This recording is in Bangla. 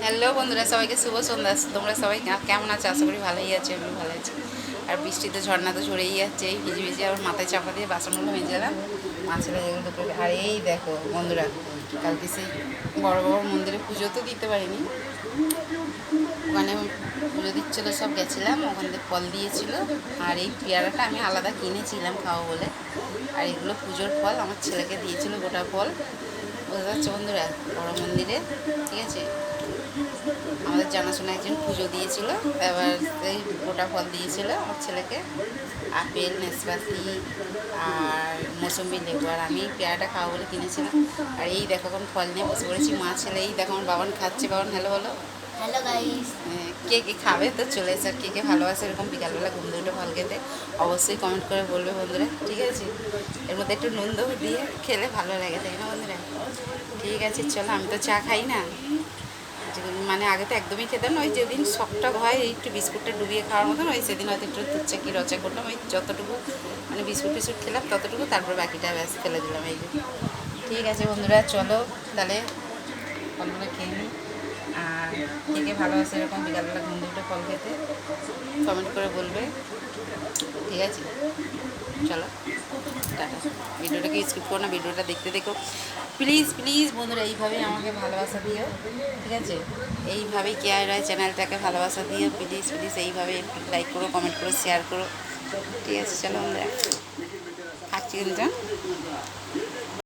হ্যালো বন্ধুরা, সবাইকে শুভ সন্ধ্যা। তোমরা সবাই কেমন আছো? আশা করি ভালোই আছো, আমি ভালো আছি। আর বৃষ্টিতে ঝর্ণা তো ঝরেই যাচ্ছে, এই ভিজে ভিজে আবার মাথায় চাপা দিয়ে বাসনগুলো মেজেলাম, মাছেরা যেগুলো করে। আর এই দেখো বন্ধুরা, কালকে সেই বড় বড় মন্দিরে পুজো তো দিতে পারিনি, ওখানে পুজো দিচ্ছিলো, সব গেছিলাম, ওখান থেকে ফল দিয়েছিল। আর এই পেয়ারাটা আমি আলাদা কিনেছিলাম খাওয়া বলে, আর এগুলো পুজোর ফল আমার ছেলেকে দিয়েছিল, গোটা ফল। বুঝতে পারছো বন্ধুরা, বড় মন্দিরে, ঠিক আছে, আমাদের জানাশোনা একজন পুজো দিয়েছিল, এবার এই গোটা ফল দিয়েছিল আমার ছেলেকে, আপেল, নাশপাতি আর মৌসুম্বি, লেবু। আর আমি পেয়ারাটা খাওয়া বলে কিনেছিলাম। আর এই দেখো এখন ফল নিয়ে বসে পড়েছি, মা ছেলে। এই দেখো আমার বাবান খাচ্ছে। বাবান হ্যালো বলো। Hello guys. কে কে খাবে তো চলে এসে, আর কে কে ভালোবাসে এরকম বিকালবেলা ঘুম থেকে উঠে ফল খেতে, অবশ্যই কমেন্ট করে বলবে বন্ধুরা, ঠিক আছে। এর মধ্যে একটু নুন দেবো, দিয়ে খেলে ভালো লাগে, তাই না বন্ধুরা? ঠিক আছে, চলো। আমি তো চা খাই না, মানে আগে তো একদমই খেতাম না। ওই যেদিন শখটা হয় একটু বিস্কুটটা ডুবিয়ে খাওয়ার মতন, ওই সেদিন হয়তো একটু তুচ্ছা কি রচা করলাম, ওই যতটুকু মানে বিস্কুট টিস্কুট খেলাম ততটুকু, তারপর বাকিটা ব্যাস ফেলে দিলাম। এই যে ঠিক আছে বন্ধুরা, চলো তাহলে ফলগুলো খেয়ে নিই। আর কে কে ভালোবাসে এরকম বিকালবেলা ঘুম থেকে উঠে ফল খেতে, কমেন্ট করে বলবে, ঠিক আছে। চলো টাটা। ভিডিওটাকে স্কিপ করো না, ভিডিওটা দেখতে দেখো প্লিজ প্লিজ বন্ধুরা। এইভাবেই আমাকে ভালোবাসা দিও, ঠিক আছে। এইভাবেই কেয়ার রায় চ্যানেলটাকে ভালোবাসা দিও, প্লিজ প্লিজ। এইভাবে একটু লাইক করো, কমেন্ট করো, শেয়ার করো, ঠিক আছে। চলো বন্ধুরা, খাচ্ছি কিন্তু।